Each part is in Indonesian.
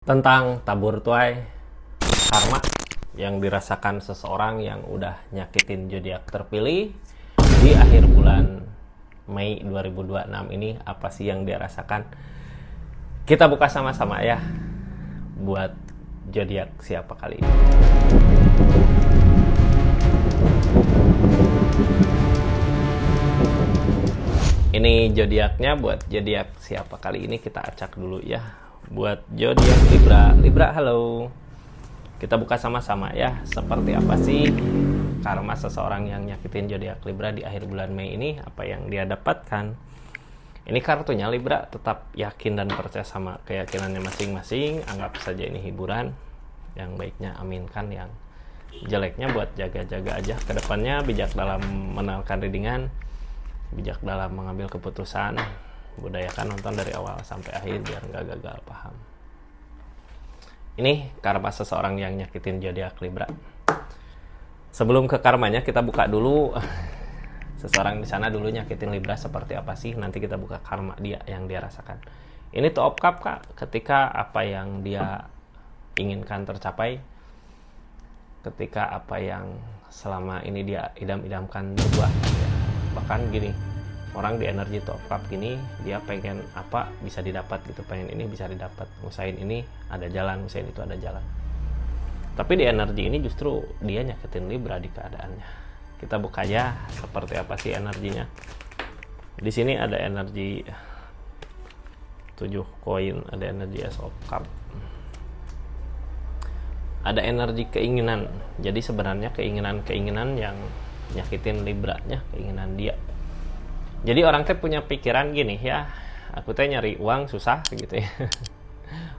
Tentang tabur tuai karma yang dirasakan seseorang yang udah nyakitin zodiak terpilih di akhir bulan Mei 2026 ini. Apa sih yang dia rasakan? Kita buka sama-sama ya buat zodiak siapa kali ini. Ini zodiaknya buat zodiak siapa kali ini, kita acak dulu ya. Buat zodiak Libra, halo. Kita buka sama-sama ya. Seperti apa sih karma seseorang yang nyakitin zodiak Libra di akhir bulan Mei ini? Apa yang dia dapatkan? Ini kartunya Libra, tetap yakin dan percaya sama keyakinannya masing-masing. Anggap saja ini hiburan. Yang baiknya aminkan, yang jeleknya buat jaga-jaga aja ke depannya. Bijak dalam menentukan readingan, bijak dalam mengambil keputusan. Budayakan nonton dari awal sampai akhir biar nggak gagal paham. Ini karma seseorang yang nyakitin zodiak Libra. Sebelum ke karmanya, kita buka dulu seseorang di sana dulu nyakitin Libra seperti apa sih. Nanti kita buka karma dia yang dia rasakan. Ini Two of Cups, Kak. Ketika apa yang dia inginkan tercapai, ketika apa yang selama ini dia idam-idamkan berbuah ya. Bahkan gini, orang di energi Two of Cups gini, dia pengen apa bisa didapat gitu, pengen ini bisa didapat, ngusahain ini ada jalan, ngusahain itu ada jalan. Tapi di energi ini justru dia nyakitin Libra di keadaannya. Kita buka aja seperti apa sih energinya. Di sini ada energi 7 koin, ada energi Ace of Cups, ada energi keinginan. Jadi sebenarnya keinginan yang nyakitin Libra-nya, keinginan dia. Jadi orang teh punya pikiran gini ya, aku teh nyari uang susah gitu ya.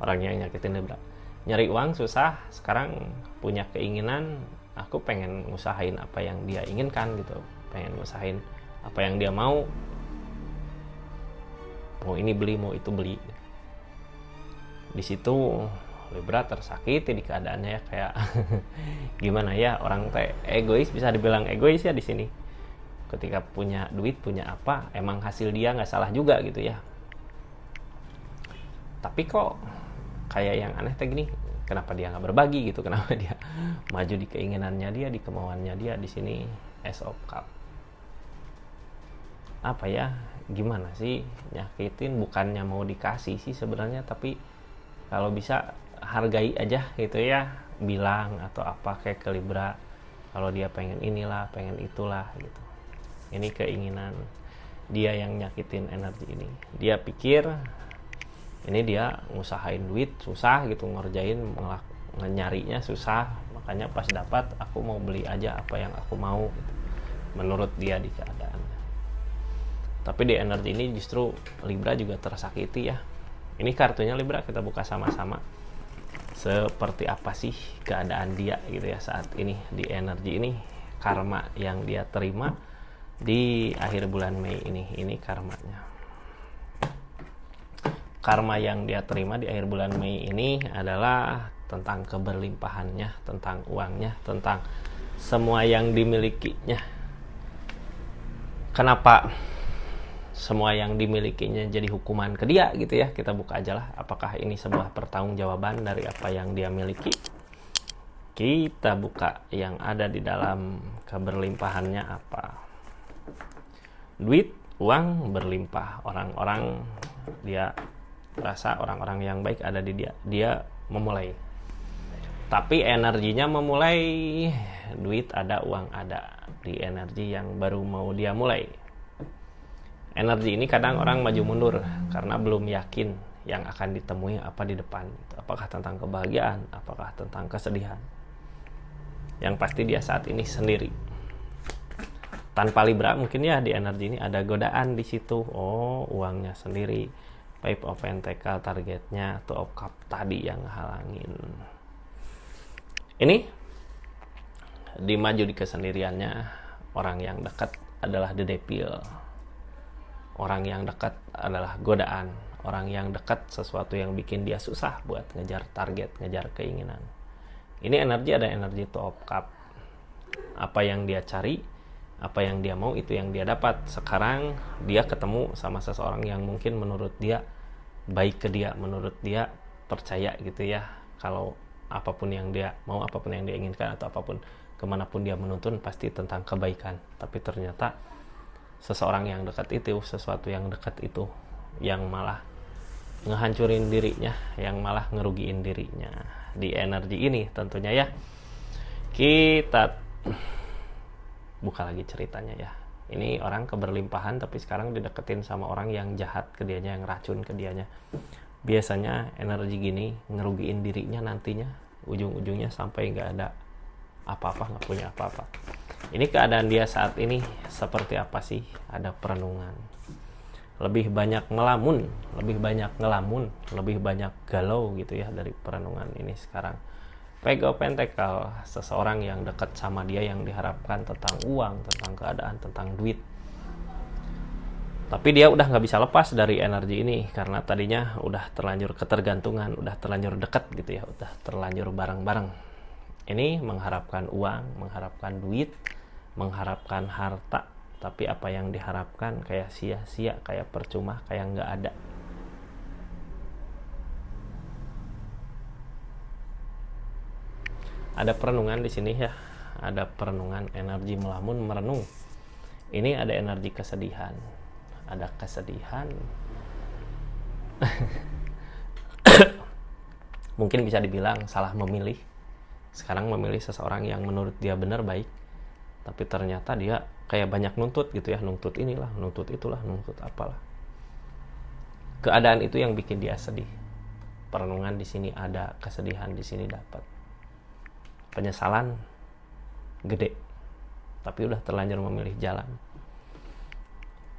Orang yang nyakitin Libra, nyari uang susah, sekarang punya keinginan, aku pengen ngusahain apa yang dia inginkan gitu, pengen ngusahain apa yang dia mau ini beli, mau itu beli. Di situ Libra tersakiti di keadaannya ya, kayak gimana ya, orang teh egois, bisa dibilang egois ya di sini. Ketika punya duit, punya apa, emang hasil dia nggak salah juga gitu ya. Tapi kok kayak yang aneh teh gini, kenapa dia nggak berbagi gitu, kenapa dia maju di keinginannya dia, di kemauannya dia. Di sini Ace of Cups. Apa ya, gimana sih nyakitin, bukannya mau dikasih sih sebenarnya, tapi kalau bisa hargai aja gitu ya, bilang atau apa kayak ke Libra kalau dia pengen inilah, pengen itulah gitu. Ini keinginan dia yang nyakitin energi ini. Dia pikir ini dia ngusahain duit susah gitu, ngerjain nyarinya susah, makanya pas dapat aku mau beli aja apa yang aku mau gitu. Menurut dia di keadaan. Tapi di energi ini justru Libra juga tersakiti ya. Ini kartunya Libra, kita buka sama-sama. Seperti apa sih keadaan dia gitu ya saat ini di energi ini, karma yang dia terima di akhir bulan Mei ini. Ini karmanya. Karma yang dia terima di akhir bulan Mei ini adalah tentang keberlimpahannya, tentang uangnya, tentang semua yang dimilikinya. Kenapa semua yang dimilikinya jadi hukuman ke dia gitu ya? Kita buka aja lah, apakah ini sebuah pertanggungjawaban dari apa yang dia miliki. Kita buka yang ada di dalam keberlimpahannya apa. Duit, uang berlimpah, orang-orang dia rasa orang-orang yang baik ada di dia memulai. Tapi energinya memulai, duit ada, uang ada, di energi yang baru mau dia mulai. Energi ini kadang orang maju mundur karena belum yakin yang akan ditemui apa di depan. Apakah tentang kebahagiaan, apakah tentang kesedihan. Yang pasti dia saat ini sendiri. Tanpa Libra mungkin ya di energi ini ada godaan di situ. Oh, uangnya sendiri. Five of Pentacles targetnya, Two of Cups tadi yang halangin. Ini dimaju di kesendiriannya. Orang yang dekat adalah The Devil. Orang yang dekat adalah godaan. Orang yang dekat sesuatu yang bikin dia susah buat ngejar target, ngejar keinginan. Ini energi, ada energi Two of Cups. Apa yang dia cari, apa yang dia mau, itu yang dia dapat. Sekarang dia ketemu sama seseorang yang mungkin menurut dia baik ke dia, menurut dia percaya gitu ya, kalau apapun yang dia mau, apapun yang dia inginkan, atau apapun kemanapun dia menuntun pasti tentang kebaikan. Tapi ternyata seseorang yang dekat itu, sesuatu yang dekat itu yang malah ngehancurin dirinya, yang malah ngerugiin dirinya. Di energi ini tentunya ya, kita buka lagi ceritanya ya. Ini orang keberlimpahan tapi sekarang dideketin sama orang yang jahat ke dianya, yang racun ke dianya. Biasanya energi gini ngerugiin dirinya nantinya, ujung-ujungnya sampai nggak ada apa-apa, nggak punya apa-apa. Ini keadaan dia saat ini seperti apa sih? Ada perenungan, lebih banyak ngelamun, lebih banyak galau gitu ya dari perenungan ini sekarang. Page of Pentacle, seseorang yang dekat sama dia, yang diharapkan tentang uang, tentang keadaan, tentang duit. Tapi dia udah nggak bisa lepas dari energi ini karena tadinya udah terlanjur ketergantungan, udah terlanjur dekat gitu ya, udah terlanjur bareng-bareng. Ini mengharapkan uang, mengharapkan duit, mengharapkan harta, tapi apa yang diharapkan kayak sia-sia, kayak percuma, kayak nggak ada. Ada perenungan di sini ya, ada perenungan, energi melamun, merenung. Ini ada energi kesedihan, ada kesedihan. Mungkin bisa dibilang salah memilih. Sekarang memilih seseorang yang menurut dia benar, baik, tapi ternyata dia kayak banyak nuntut gitu ya, nuntut inilah, nuntut itulah, nuntut apalah. Keadaan itu yang bikin dia sedih. Perenungan di sini ada, kesedihan di sini dapat. Penyesalan gede, tapi udah terlanjur memilih jalan.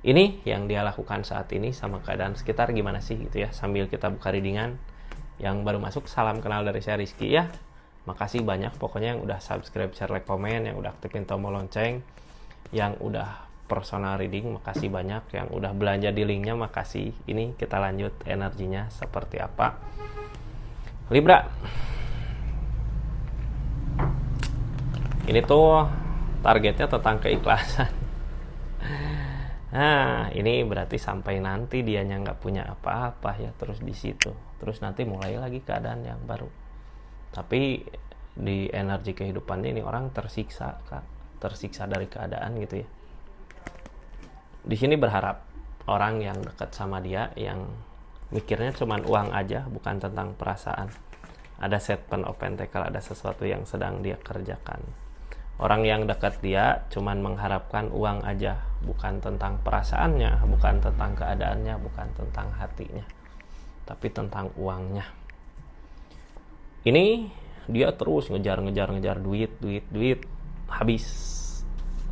Ini yang dia lakukan saat ini sama keadaan sekitar gimana sih gitu ya, sambil kita buka readingan. Yang baru masuk, salam kenal dari saya Rizky ya. Makasih banyak pokoknya yang udah subscribe, share, like, komen, yang udah aktifin tombol lonceng, yang udah personal reading, makasih banyak. Yang udah belanja di linknya, makasih. Ini kita lanjut energinya seperti apa. Libra, ini tuh targetnya tentang keikhlasan. Nah, ini berarti sampai nanti dianya nggak punya apa-apa ya, terus di situ. Terus nanti mulai lagi keadaan yang baru. Tapi di energi kehidupannya ini orang tersiksa, Kak. Tersiksa dari keadaan gitu ya. Di sini berharap orang yang dekat sama dia, yang mikirnya cuman uang aja, bukan tentang perasaan. Ada Seven of Pentacle, ada sesuatu yang sedang dia kerjakan. Orang yang dekat dia cuman mengharapkan uang aja, bukan tentang perasaannya, bukan tentang keadaannya, bukan tentang hatinya, tapi tentang uangnya. Ini dia terus ngejar duit, habis.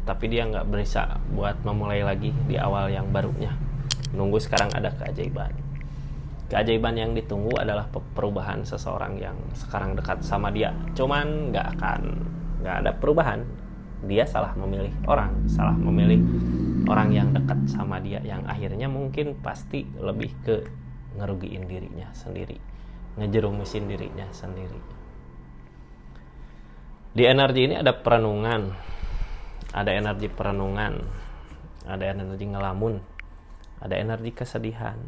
Tapi dia nggak bisa buat memulai lagi di awal yang barunya. Nunggu sekarang ada keajaiban. Keajaiban yang ditunggu adalah perubahan seseorang yang sekarang dekat sama dia. Cuman nggak ada perubahan. Dia salah memilih orang yang dekat sama dia, yang akhirnya mungkin pasti lebih ke ngerugiin dirinya sendiri, ngejerumusin dirinya sendiri. Di energi ini ada perenungan, ada energi perenungan, ada energi ngelamun, ada energi kesedihan.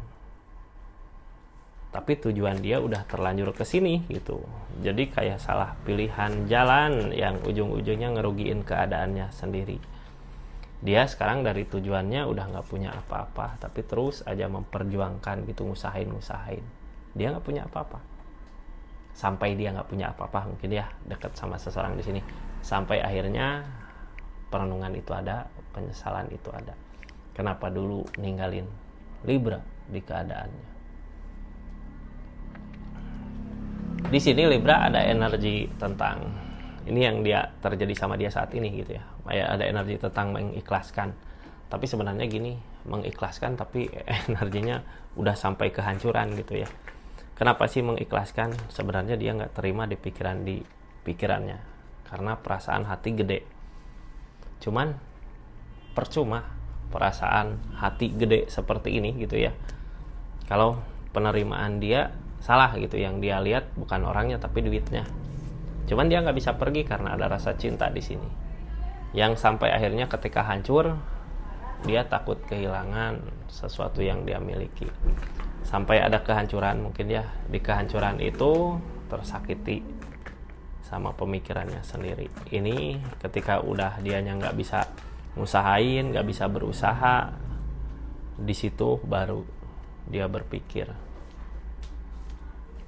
Tapi tujuan dia udah terlanjur ke sini gitu. Jadi kayak salah pilihan jalan yang ujung-ujungnya ngerugiin keadaannya sendiri. Dia sekarang dari tujuannya udah nggak punya apa-apa, tapi terus aja memperjuangkan gitu, ngusahain. Dia nggak punya apa-apa. Sampai dia nggak punya apa-apa, mungkin ya dekat sama seseorang di sini. Sampai akhirnya perenungan itu ada, penyesalan itu ada. Kenapa dulu ninggalin Libra di keadaannya? Di sini Libra ada energi tentang ini yang dia terjadi sama dia saat ini gitu ya. Ada energi tentang mengikhlaskan. Tapi sebenarnya gini, mengikhlaskan tapi energinya udah sampai kehancuran gitu ya. Kenapa sih mengikhlaskan? Sebenarnya dia nggak terima di pikirannya karena perasaan hati gede. Cuman percuma perasaan hati gede seperti ini gitu ya. Kalau penerimaan dia salah gitu, yang dia lihat bukan orangnya tapi duitnya. Cuman dia nggak bisa pergi karena ada rasa cinta di sini, yang sampai akhirnya ketika hancur dia takut kehilangan sesuatu yang dia miliki. sampai ada kehancuran mungkin ya. Di kehancuran itu tersakiti sama pemikirannya sendiri. Ini ketika udah dianya nggak bisa ngusahain, nggak bisa berusaha, di situ baru dia berpikir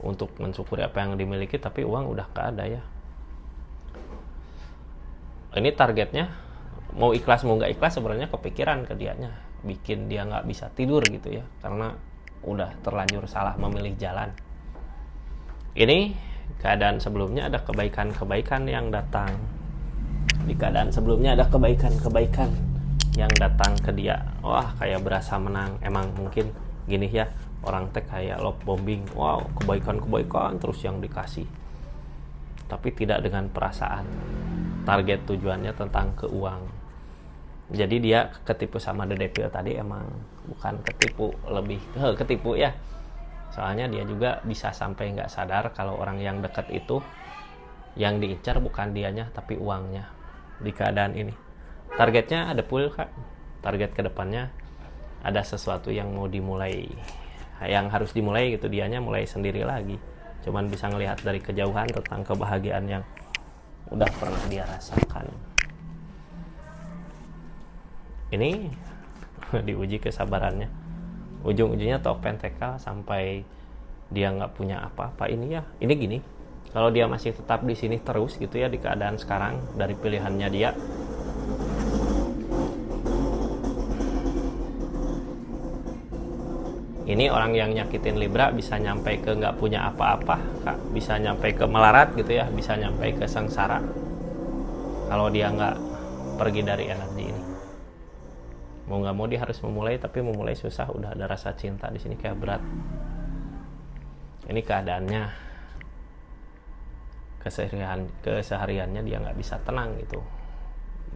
untuk mensyukuri apa yang dimiliki, tapi uang udah nggak ada ya. Ini targetnya mau ikhlas mau nggak ikhlas sebenarnya kepikiran ke dianya, bikin dia nggak bisa tidur gitu ya, karena udah terlanjur salah memilih jalan. Ini keadaan sebelumnya ada kebaikan-kebaikan yang datang. Di keadaan sebelumnya ada kebaikan-kebaikan yang datang ke dia. Wah, kayak berasa menang. Emang mungkin gini ya, orang teh kayak love bombing. Wow, kebaikan-kebaikan terus yang dikasih. Tapi tidak dengan perasaan. Target tujuannya tentang keuang. Jadi dia ketipu sama The Devil tadi, emang bukan ketipu, lebih ketipu ya. Soalnya dia juga bisa sampai nggak sadar kalau orang yang dekat itu yang diincar bukan dianya tapi uangnya. Di keadaan ini targetnya ada full Kak. Target kedepannya ada sesuatu yang mau dimulai, yang harus dimulai gitu, dianya mulai sendiri lagi. Cuman bisa ngelihat dari kejauhan tentang kebahagiaan yang udah pernah dia rasakan. Ini diuji kesabarannya. Ujung-ujungnya top pentakel sampai dia nggak punya apa-apa. Ini ya, ini gini, kalau dia masih tetap di sini terus gitu ya, di keadaan sekarang dari pilihannya dia, ini orang yang nyakitin Libra bisa nyampe ke nggak punya apa-apa Kak, bisa nyampe ke melarat gitu ya, bisa nyampe ke sengsara kalau dia nggak pergi dari energi ini. Mau nggak mau dia harus memulai, tapi memulai susah, udah ada rasa cinta di sini kayak berat. Ini keadaannya, kesehariannya dia nggak bisa tenang gitu,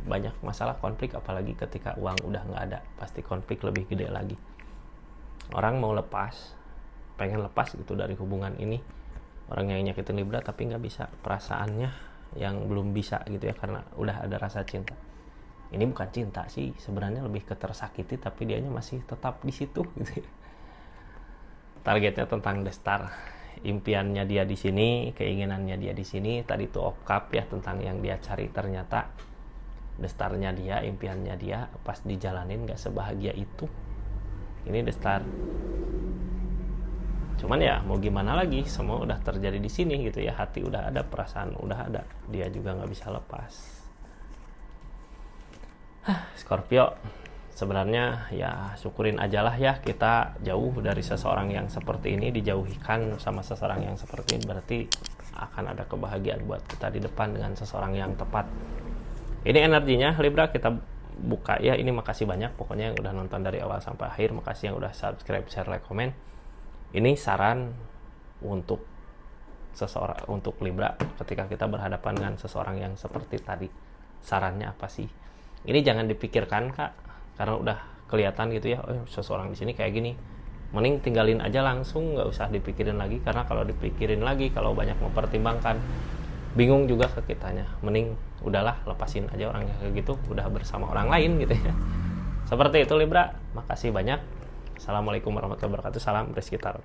banyak masalah konflik, apalagi ketika uang udah nggak ada, pasti konflik lebih gede lagi. Orang mau lepas, pengen lepas gitu dari hubungan ini, orang yang nyakitin Libra, tapi nggak bisa, perasaannya yang belum bisa gitu ya, karena udah ada rasa cinta. Ini bukan cinta sih, sebenarnya lebih ke tersakiti, tapi dianya masih tetap di situ gitu ya. Targetnya tentang The Star, impiannya dia di sini, keinginannya dia di sini. Tadi tuh of cup ya, tentang yang dia cari, ternyata The Star-nya dia, impiannya dia, pas dijalanin nggak sebahagia itu. Ini The Star. Cuman ya mau gimana lagi, semua udah terjadi di sini gitu ya, hati udah ada, perasaan udah ada, dia juga nggak bisa lepas. Scorpio, sebenarnya ya syukurin aja lah ya, kita jauh dari seseorang yang seperti ini, dijauhkan sama seseorang yang seperti ini, berarti akan ada kebahagiaan buat kita di depan dengan seseorang yang tepat. Ini energinya Libra, kita buka ya. Ini makasih banyak pokoknya yang udah nonton dari awal sampai akhir, makasih yang udah subscribe, share, like, komen. Ini saran untuk seseorang, untuk Libra, ketika kita berhadapan dengan seseorang yang seperti tadi, sarannya apa sih? Ini jangan dipikirkan Kak, karena udah kelihatan gitu ya, seseorang di sini kayak gini, mending tinggalin aja langsung, nggak usah dipikirin lagi, karena kalau dipikirin lagi, kalau banyak mempertimbangkan, bingung juga ke kitanya. Mending udahlah, lepasin aja orangnya kayak gitu, udah bersama orang lain gitu ya. Seperti itu Libra, makasih banyak. Assalamualaikum warahmatullahi wabarakatuh, salam Rizky Tarot.